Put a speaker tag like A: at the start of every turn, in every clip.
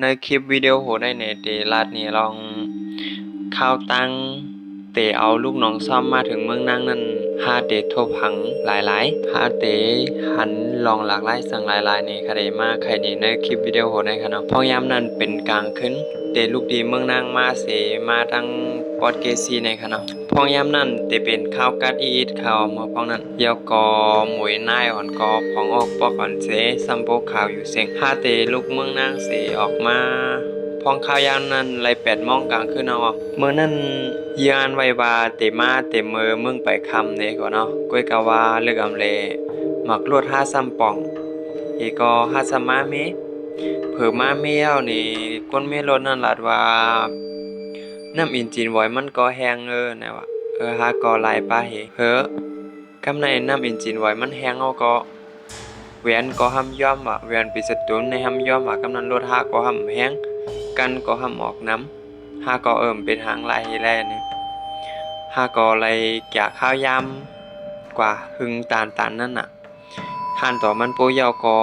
A: ในคลิปวิดีโอโหได้ในเดลาดนี่ลองข้าวตั้งเตเอาลูกน้องซ่อมมาถึงเมืองนั่งนั่นฮาเตโทพังหลายๆฮาเตหันลองหลากหลายสั่งหลายๆนี่คดีมาใครนี่ในคลิปวิดีโอโหได้ครับเนาะพอยามนั้นเป็นกลางขึ้นเตลูกดีเมืองนั่งมาเสมาทั้งปอดเกซีในครับเนาะพอยามนั้นเตเป็นข้าวกัดอีดข้าวมาพองนั้นเดี๋ยวก็หมวยนายอ่อนก็พองออกปอกอ่อนเสซัมโบข่าวอยู่เสียงฮาเตลูกเมืองนั่งเสออกมาพองข้าวยามนั้นไร8 โมงกลางคืนเอาเมื่อนั้นยานไว้ว่าเตมาเตมือมึงไปคำเนี่ยก็เนาะก้วยกะว่าเลือกอำเลหมักลวด5 ซ้ำป่องอีก็5 ซ้ำมาเมเผื่อมาเมียวนี่ก้นเมลดนั่นลัดว่าน้ำอินจินไว้มันก็แห้งนะวะฮาก็หลายป้ากำในน้ำอินจินไว้มันแห้งเอาก็เวียนก็ห้ำย่อมว่ะเวียนปิสตุนในห้ำย่อมว่ะกำนันลดฮาก็ห้ำแห้งกันก็ห้ำออกน้ำฮาก็เป็นหางลายแล่นี่ฮาก็เลยแกะข้าวยำกว่าหึงตาลนั่นน่ะท่านต่อมันโปยาวก็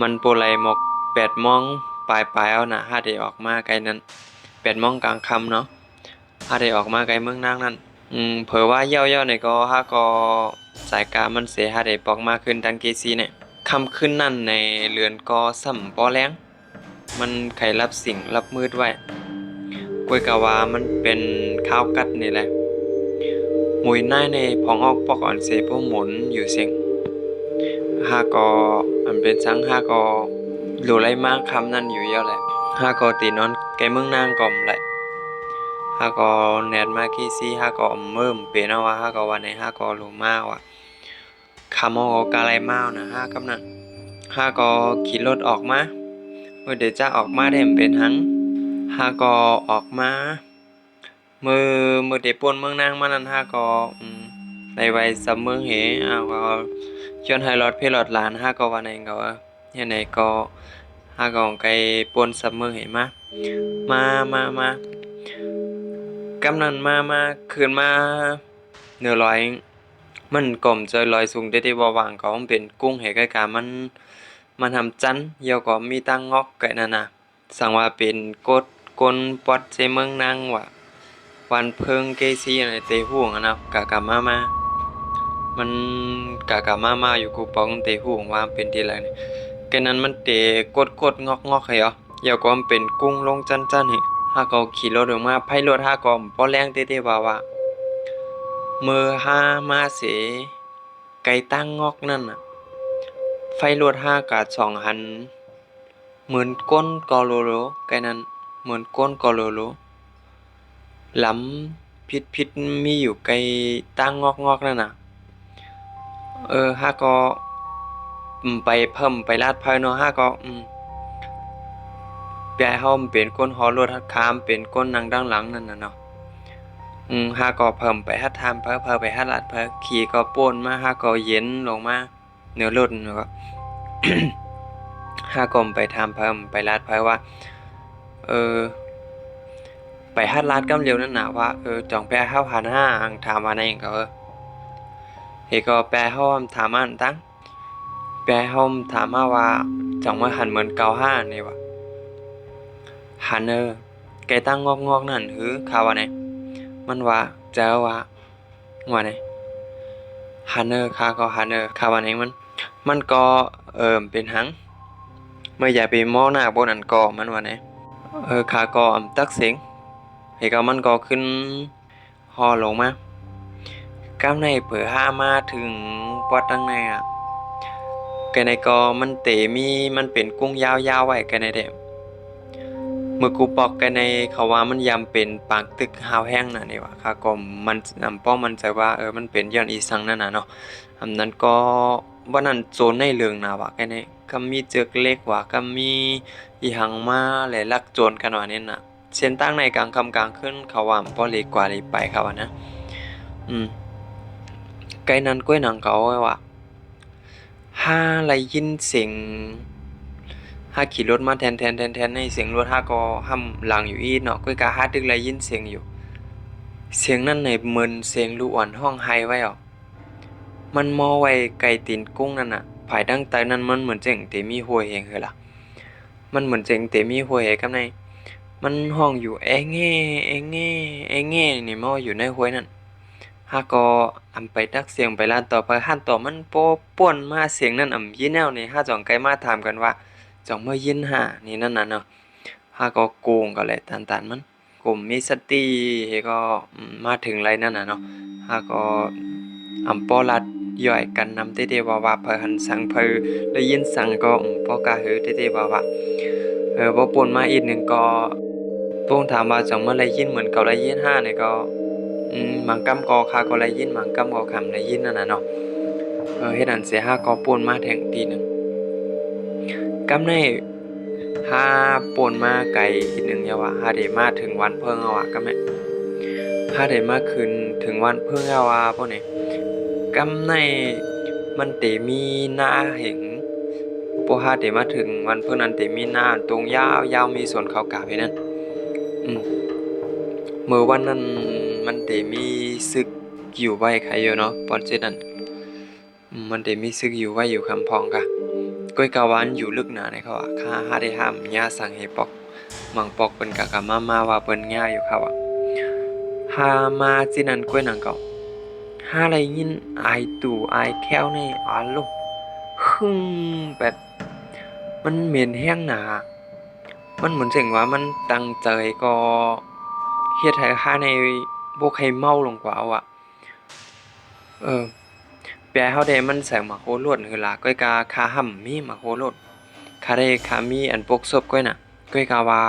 A: มันโปไลหมก8 โมงปลายเอาน่ะฮาได้ออกมาไกลนั้น8 โมงกลางค่ำเนาะฮาได้ออกมาไกลเมืองนางนั่นเผอว่าเย่าในก็ฮาก็สายกามันเสียฮาได้ปอกมาขึ้นดังเกซีเนี่ยคำขึ้นนั่นในเรือนก็สัมปอแรงมันไขรับสิ่งรับมืดไว้กวยกะว่ามันเป็นข้าวกัดนี่แหละหมุยหน้าในพองออกปอกอ่อนเสพวกหมุนอยู่เสียงฮาก็อันเป็นสังฮาก็หลูไรมากคำนั่นอยู่เยอะแหละฮาก็ตีนอนแกเมืองนางก่อมแหละฮาก็แนดมาขี้ซี่ฮาก็เมิ่มเป็นเอาว่าฮาก็วันในฮาก็รู้มากว่าคำเอากาไรมาวนะฮากำนั้นฮาก็ขี่รถออกมาเมื่อเดี๋ยวจะออกมาได้เป็นหังฮาก็ออกมามือเดปนเมืองนางมานั้นฮาก็ในวัยสำเมืองเหก็ย้อนให้รถเพลอดหลานฮาก็วันไหนก็ยังไงก็ฮาก็ไกปนสำเมืองเหมากำนันมาคืนมาเหนือร้อยมันก่อมเจอลอยสูงได้ที่บ่วางก็เป็นกุ้งเหตุการณ์มันทำจันเยาก็มีตั้งงอกไก่นั่นน่ะสั่งว่าเป็นกลปอดเซเมืองนางว่ะวันเพิงเกซีอะไรเตหูงนะกะมามันกะมาอยู่กูปองเตหูงว่าเป็นที่ไรนี่แกนั้นมันเตกดงอกให้เหรอเยาก็มันเป็นกุ้งลงจันนี่ฮาก็ขี่รถออกมาไผรถฮาก็บ่แรงเต้ว่ามือฮามาเสไก่ตั้งงอกนั่นน่ะไฟรถฮากะ2 หันเหมือนก้นกอโลโลไก่นั้นเหมือนก้นกอโลโลหลำพิษมีอยู่ไกลตั้งงอกนั่นน่ะฮาก็ไปเพิ่มไปลาดพร้าวเนาะฮาก็แปลเฮาเป็นก้นฮอรถคามเป็นก้นนั่งด้านหลังนั่นน่ะเนาะฮาก็เพิ่มไปฮัดทามเพอไปฮัดลาดเพอขี่ก็ป่นมาฮาก็เย็นลงมาเหนือรถแล้วก็ ฮาก็ไปทำเพิ่มไปลาดเพอว่าไปฮัดลาดกำเร็วนั่นน่ะว่าจ่องแปเฮา1,500อังถามว่าไหนก็เฮก็แปเฮาถามอันตั้งแปเฮาถามมาว่าจ่องมาหันเหมือน95นี่ว่าหันแกตั้งงอกนั่นหือข่าวว่าไหนมันว่าเจ้าว่าไหนฮันเนอร์ค่าก็ฮันเนอร์ค่าวันเองมันก็เป็นหังเมื่ออย่าไปมองหน้าบนอันก็มันว่าไหนค่าก็ตักเสียงให้ก็มันก็ขึ้นฮอลงมากำในเปิดห้ามาถึงปอดตั้งในแกในก็มันเตมีมันเป็นกุ้งยาวไว้แกในเด้เมื่อกูปอกกันในเขาว่ามันยำเป็นปากตึกหาวแห้งน่ะนี่ว่าค่ะก็มันนำป้อมันใจว่ามันเป็นย้อนอีสังนั่นน่ะเนาะอันนั้นก็วันนั้นโจรในเรื่องน่ะว่าแกในก็มีเจึกเล็กว่าก็มีอีหังมาแหละลักโจรกันว่านี่น่ะเส้นตั้งในกลางค่ำกลางคืนเขาว่าบ่เล็กกว่าเลยไปครับว่านะไกนั้นก้วยหนังเขาว่าห้าไรยินเสียงฮาขี่รถมาแทนในเสียงรถฮาก็ห้ำหลังอยู่อีเนาะก็กะฮาดึกเลยยินเสียงอยู่เสียงนั้นในเหมือนเสียงลูกอ่อนห้องไห้ไว้มันมอไว้ไก่ตีนกุ้งนั่นน่ะภายดังใต้นั้นมันเหมือนเจ๋งแต่มีหัวเองเหรอล่ะ มันเหมือนเสียงเตมีห้วยกับในมันห้องอยู่แอ้แง่แอ้แง่แอ้แง่นี่มันอยู่ในห้วยนั่นหาก็อำไปตักเสียงไปล้านต่อไปหันต่อมันโปป่วนมาเสียงนั้นยีแนวนี่หาจ่องไกลมาถามกันว่าจ่องเมื่อยินหานี่นั่นน่ะเนาะหาก็โกงก็เลยตันๆมันกลุ่มมีสติก็มาถึงไรนั่นน่ะเนาะหาก็อำปอลัดย่อยกันนำเต้ๆว่าเพิ่นหันสังเพิ่นได้ยินสังก็บ่กล้าหือเต้ๆว่าบ่ป่วนมาอีกหนึ่งก็โป้งถามว่าจังเมื่อไรยินเหมือนเก่าไรยินห้าเนี่ยก็บางกำก็คาก็ไรยินบางกำก็คำไรยินนั่นน่ะเนาะเฮ็ดอันเสียห้าก็ป่วนมาแทงทีหนึงกำในห้าป่วนมาไกลทีหนึงอย่าว่าหาได้มาถึงวันเพิ่งเอาว่ากำในหาได้มาคืนถึงวันเพิ่งเอาว่าพวกนี้กำในมันเตมีหน้าเห็นบ่หาได้มาถึงวันเพิ่งนั้นเตมีหน้าตรงยาวๆมีสวนข้าวกาบให้นั่นอืม มื้อวันนั้นมันได้มีศึกอยู่ไว้ใครอยู่เนาะปอนเจ็ดนั้นมันได้มีศึกอยู่ไว้อยู่คำพ้องกะก้อยกะวาอันอยู่ลึกหนาในเขาว่าข้าหาได้ห้ามย่าสั่งให้ปอกมังปอกเพิ่นกะมาว่าเพิ่นย่าอยู่เขาอะหามาจินั้นก้อยนั่นก็หาได้ยินอายตู่อายแค้วนี่อาโลฮึ่มแบบมันเหม็นแฮงหนา มันเหมือนเสียงว่ามันตั้งใจก็เฮ็ดให้ข้าในบ่ให้เมาลงกว่าเอาอะเออแปลเฮาได้มันแสงหมากโหรวดคือล่ะก้อยกาคาห่ำมีหมากโหรดข้าได้ข้ามีอันปกซบก้อยน่ะก้อยกาว่า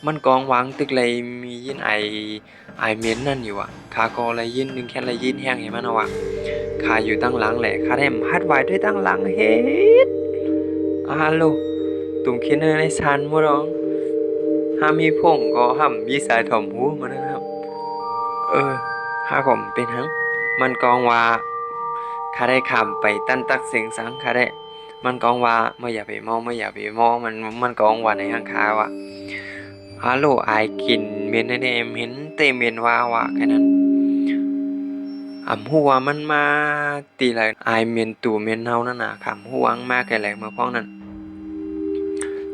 A: มันกองวางตึกเลยมียินไอเหม็นนั่นอยู่อะข้าก็เลยยินนึงแค่เลยยินแฮงให้มันเอาอะข้าอยู่ตั้งหลังแหละข้าได้ฮัดไว้ด้วยตั้งหลังเฮ็ดอาโลตุงคิดในซันบ่ดองถ้ามีพงก็ห่ำมีสายถ่อมหูมานะครับ ข้าก็เป็นหั้งมันกองว่าข้าได้ข้ามไปตั้นตักเสียงสังข้าได้มันกองว่าไม่อย่าไปมองไม่อย่าไปมองมันกองว่าในข้างคาว่าฮัลโหลอายกินเมนแน่ๆเห็นเตเมนว่าแค่นั้นหัวมันมาตีไรอายเมนตู่เมนเฮานั่นน่ะขำหัวงมากแก่แหลกมาพ้องนั้น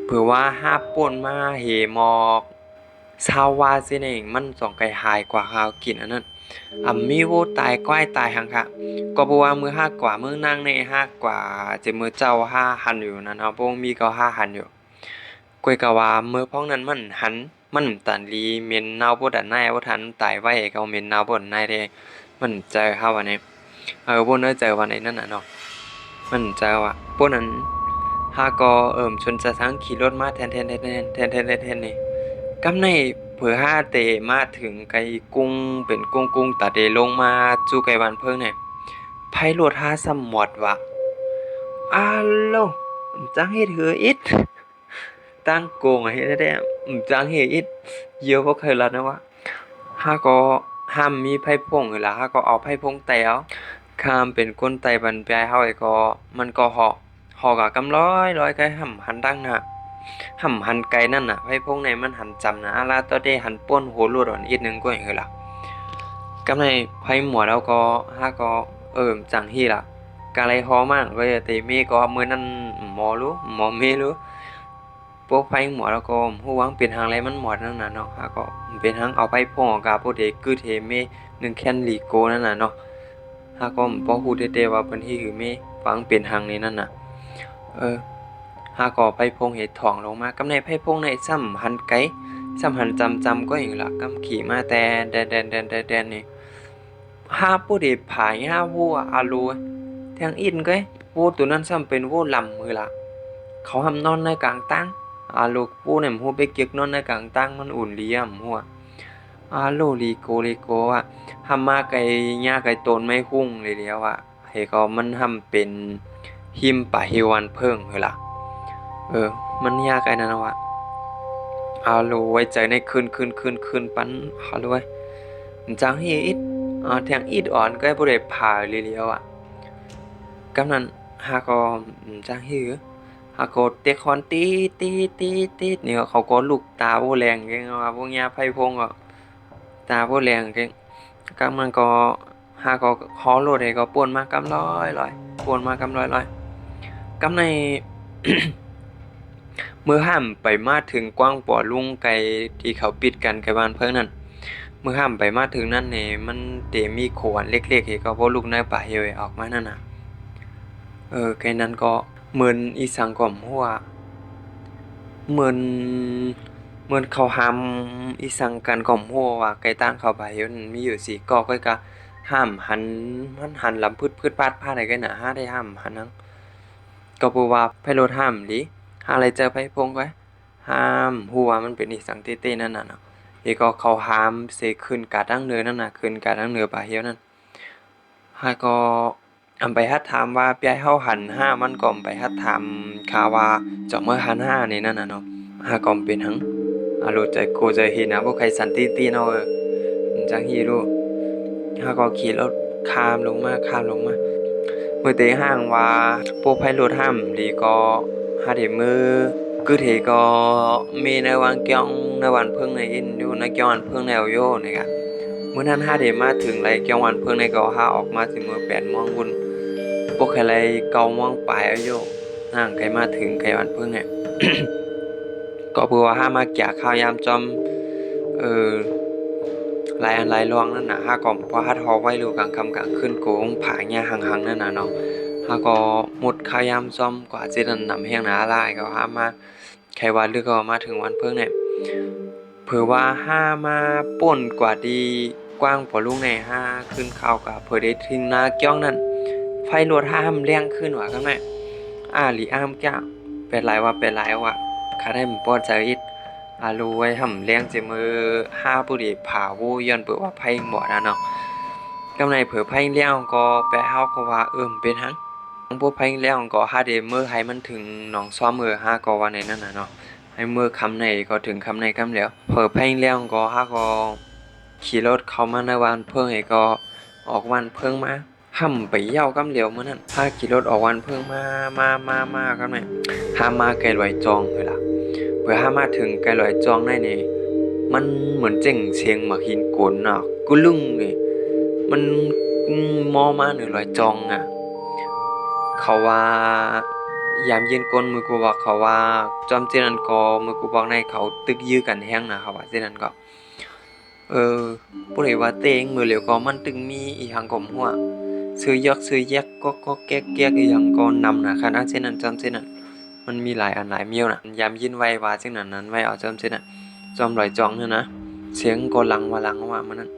A: เผื่อว่าห้าป่นมาเหหมอกชาววาซิเองมันสองไก่หายกว่าข้าวกินอันนั้นมีโวตายก้อยตายหังค่ะก็บ่ว่ามือ5กว่ามือนางใน5กว่าจะมือเจ้า5หันอยู่นั่นเนาะบ่มีก็5หันอยู่ก้อยก็ว่ามื้อพ้องนั้นมันหันมันตันลีเหม็นเน่าบ่ดันในบ่ทันตายไว้ก็เหม็นเน่าบ่ดันในเด้มันเจอเฮาอันนี้บ่เนอเจอวันไอ้นั่นน่ะเนาะมันเจอว่าพวกนั้นห้าก็ชนจะทั้งขี่รถมาแทนนี่กำในเผื่อห้าเตมาถึงไกกุ้งเป็นกุ้งตาเดลงมาจู่ไกบ้านเพิ่งเนี่ยไผโลดหาสำหมดว่ะอาโลจังเฮ็ดหืออิดตั้งโกงเฮ็ดได้จังเฮ็ดอิดเยอะบ่เคยละนะวะห้าก็ห้ามมีไผพงนี่ล่ะห้าก็เอาไผพงแต๋วข้ามเป็นคนไต้บันปลายเฮาไอ้ก็มันก็เหาะกะกำร้อยร้อยไกห่ำหันดังน่ะห่ำหันไกนั่นน่ะไผพงในมันหันจำนะอาลาตอเดหันป่นโหโลดอ่อนอีกนึงก็อย่างคือล่ะกำในไผหมวดแล้วก็ห้าก็จังฮี่ล่ะกะไรฮอมากก็แต่เมก็มื้อนั้นหมอรู้หมอเมรู้พวกไผหมวดแล้วก็ฮู้ว่าเป็นทางไรมันหมอดนั่นน่ะเนาะห้าก็เป็นทางเอาไผพงกะพวกเด็กกึดเทเม1แคนลีโกนั่นน่ะเนาะ หากก็บ่ฮู้แท้ๆว่าเพิ่นเฮ็ดคือแม่ฟังเป็นหังในนั้นน่ะหากก็ไผพงเฮ็ดถองลงมากำในไผพงในซ้ำหันไกซ้ำหันจำก็หยังล่ะกำขี่มาแต่แดนๆๆๆนี่หาผู้ใดผายหาวัวอาโลแทงอินก็วัวตัวนั้นซ้ำเป็นวัวลำมือล่ะเขาหำนอนในกลางตั้งอาโลผู้นั้นฮู้ไปเก็กนอนในกลางตั้งมันอุ่นเลี่ยมหัวอาโลลีโกอะ ทำมาไก่ย่าไก่ตนไม่คุ้งเลยแล้วอ่ะให้เขามันทำเป็นหิมป่าเฮวันเพิ่งเหรอล่ะมันยากไอ้นั่นวะเอาโลไว้ใจในคืนปันเอาโลไว้จังเฮอิดแทงอิดอ่อนก็ให้บ่ได้ผ่าเลยแล้วอ่ะกำนั้นหาก็จังเฮหาก็เตะคอนตีนี่เขาก็ลูกตาบ่แรงแกงว่าพวกยาไผพงก็ตาบ่แรงแกง กำมันก็หาก็ขอโลดให้ก็ป่วนมากำป่วนมากำร้อยกำใน มื่อห้ามไปมาถึงกว้างป่อลุงไกลที่เขาปิดกันไกลบ้านเพิ่งนั่นเมื่อห้ามไปมาถึงนั่นนี่มันเตมีโขนเล็กๆที่ก็บ่ลูกในป่าเฮยออกมานั่นน่ะไกลนั้นก็เหมือนอีสังก็ฮู้ว่าเหมือนเขาห้ามอีสังกันก็ฮู้ว่าไกลต้านเขาป่าเฮยนั้นมีอยู่4เกาะก็ห้ามหันมันหันลำพืดๆพาดๆได้กันน่ะหาได้ห้ามหันนั้นก็บ่ว่าไผโลดห้ามหลิหาอะไรเจอไผพงไว้ห้ามฮู้ว่ามันเป็นอีสังเต้ๆนั่นน่ะเนาะ thì cóเขาหามเสขึ้นกาดังเหนือนั่นน่ะขึ้นกาดังเหนือป่าเฮียวนั่นหาก็อำไปฮัดถามว่าเปียเฮาหันห้ามันก็ไปฮัดถามข่าวว่าเจาะเมื่อหันห้านี่นั่นน่ะเนาะหาก็เป็นหังรู้ใจกูใจเห็นนะบ่ใครสันติตีเนาะจังฮีรู้หาก็ขี่รถข้ามลงมามื้อเตห้างว่าพวกไผรถห้ามดีก็หาได้มือ cứ thế có mi nơiวันเกียงในวันเพิ่งในอินอยู่ในเกียงวันเพิ่งในเอาโยนี่กะมื้อนั้นหาได้มาถึงไรเกียงวันเพิ่งในก็หาออกมาถึงมื้อ8 โมงพุ่นพวกใครไร9 โมงปลายเอาโยห่างไกลมาถึงไกลวันเพิ่งเนี่ย ก็เพื่อว่าหามาแกะข้าวยามจอมเอ่อหลายอันหลายรองนั่นน่ะหาก็พอหาทอไว้อยู่กลางค่ำกลางคืนโกงผาหญ้าหังๆนั่นน่ะเนาะหาก็หมดข้าวยามจอมกว่าสินั้นนำแฮงหนาหลายก็หามา ใครวันหรือก็มาถึงวันเพิ่งเนี่ยเผื่อว่าห้ามาป่นกว่าดีกว้างพอลุงในห้าขึ้นเข้ากับเผื่อได้ทิ้งนาเกี้ยงนั่นไฟรถห้ามเลี้ยงขึ้นว่าข้างในหลีอ้ามแก้วเป็นไรว่าข้าได้มันป้อนใจอิดรู้ไว้ห่ำเลี้ยงจะมือห้าผู้ดีผาวูย้อนเปิดว่าไพ่บ่นะเนาะกำในเผื่อไพ่เลี้ยงก็แปะเฮาก็ว่าเป็นหังพวกไพ่เลี้ยงก็หาเดมือให้มันถึงหนองซ้อมมือห้าก็ว่าในนั่นน่ะเนาะ ให้มือคำไหนก็ถึงคำไหนคำแล้วเผอแพ่งแล้วก็ฮาก็ขี่รถเข้ามาในวันเพิ่งให้ก็ออกวันเพิ่งมาห่ำไปเย้ากำเหลียวมื้อนั้นพาขี่รถออกวันเพิ่งมากันแม่หามาไกลลอยจองเลยล่ะเพื่อหามาถึงไกลลอยจองได้นี่มันเหมือนเจ๋งเสียงหมากหินโกนน่ะกุลุงนี่มันมอมาหนึ่งลอยจองอ่ะเขาว่ายามเย็นก้นมือกูบอกเขาว่าจอมเจนันก็มือกูบอกในเขาตึกยื้อกันแห้งนะเขาว่าเจนันก็ผู้ใดว่าเตงมือเหลียวก็มันตึงมีอีหังกลมหัวซื้อยอกซื้อแยกก็แก๊กอีหังก็นำนะคณะเจนันจอมเจนันมันมีหลายอันหลายเมียวน่ะยามยินไว้ว่าจังนั้นไว้เอาจอมเจนันจอมลอยจองนั่นนะเสียงก็หลังว่ามันนั้น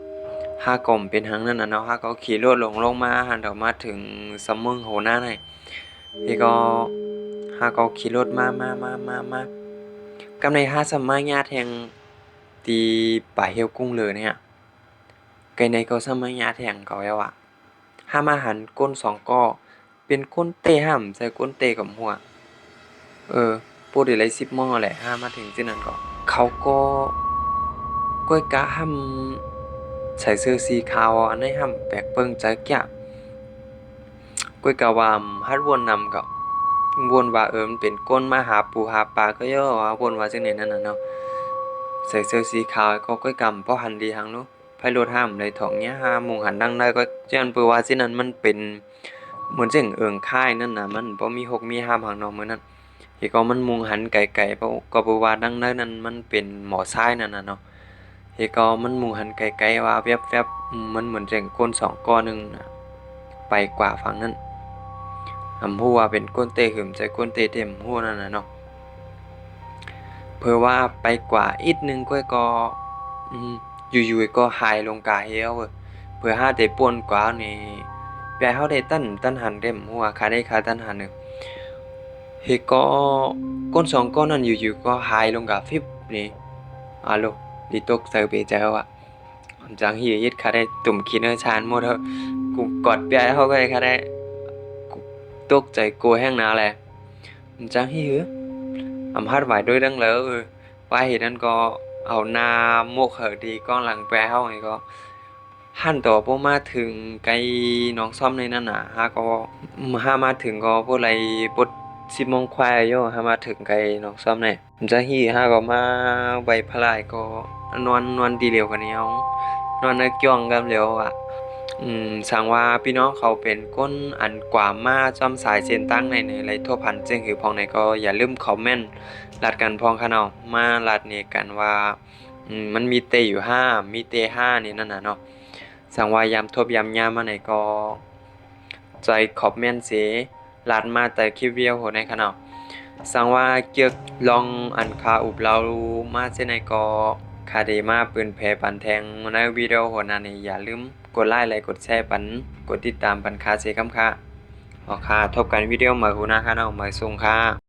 A: ห้ากลมเป็นหังนั่นน่ะเนาะห้าก็ขี่รถลงมาหันเดี๋ยวมาถึงสำมึงโหน้าในนี่ก็หาก็ขี่รถมากำในหาสมาญาแทงตีป่าเฮียวกุ้งเลยเนี่ยไกในก็สมาญาแทงเขาแล้วอ่ะหามาหันก้น2ก้อเป็นก้นเตะห่ำใส่ก้นเตะกับหัวปูดได้10 โมงแหละหามาถึงที่นั่นก็เขาก็ก้อยกะห่ำใส่เสื้อสีขาวอันนี้ห่ำแปลกเปิงใจแก่ก้อยกะว่าฮัดวนนำก็วนว่ามันเป็นก้นมาหาปูหาปลาก็ย่อว่าวนว่าจังได๋นั่นน่ะเนาะใส่เสื้อสีขาวก็ก้อยกำพอหันดีหังเนาะไผรถห้ามเลยถองเนี้ยหามุงหันดังได้ก็ย้อนเปื้อว่าสินั้นมันเป็นเหมือนจังค่ายนั่นน่ะมันบ่มี6มีห้ามหังเนาะมื้อนั้นที่ก็มันมุงหันไกลๆเพราะก็บ่ว่าดังนั้นมันเป็นหมอชายนั่นน่ะเนาะที่ก็มันมุงหันไกลๆว่าแวบๆมันเหมือนจังก้น2ก้อนนึงน่ะไปกว่าฝั่งนั้นฮู้ว่าเป็นก้นเตหึมใจก้นเตเต็มฮู้นั่นน่ะเนาะเพื่อว่าไปกว่าอีกนึงก็อยู่ๆก็หายลงกาเหี่ยวเพื่อหาได้ป่วนกว่านี่แปลเฮาได้ตั้นหันเต็มฮู้ว่าค่าได้ค่าตั้นหันนึงเฮก็ก้น2ก้อนนั้นอยู่ๆก็หายลงกาฟิบนี่โลดิตกใส่เปใจว่าจังฮีเฮ็ดค่าได้ตุ่มขี้เนอชานหมดเฮากูกอดเปียเฮาก็ได้ค่าได้ตกใจกลัวแห้งหนาแหละจังฮีฮัดไหวด้วยดังแล้วไปเห็นนั่นก็เอาหน้าหมกเหอดีก้อนหลังแปรเฮานี่ก็หันต่อบ่มาถึงไกลหนองซ่อมในนั่นน่ะหาก็หามาถึงก็บ่ไหลปด10 โมงควายโยหามาถึงไกลหนองซ่อมนี่จังฮีหาก็มาไว้พลายก็นอนดีเหลียวกันนี่เอานอนในจ้องกันแล้วอ่ะ สังว่าพี่น้องเขาเป็นก้นอันกว่ามาซ่อมสายเส้นตั้งในไรทั่วพันจึงคือพองในก็อย่าลืมคอมเมนต์ลัดกันพองค่ะเนาะมาลัดเนี่ยกันว่ามันมีเตอยู่5มีเต5นี่นั่นน่ะเนาะสังว่ายามทบยามยามมาไหนก็ใจคอมเมนต์เสลัดมาแต่คลิปวิดีโอโหในค่ะเนาะสังว่าเกี่ยวลองอันคาอุบเรามาเส้นในก็คาเดมาปืนแพปันแทงในวิดีโอโหนั้นนี่อย่าลืมกดไลค์กดแชร์ปันกดติดตามปันคาเซคำค่ะ อ๋อค่ะทบกันวิดีโอใหม่หูนะค่ะเนาะใหม่ส่งค่ะ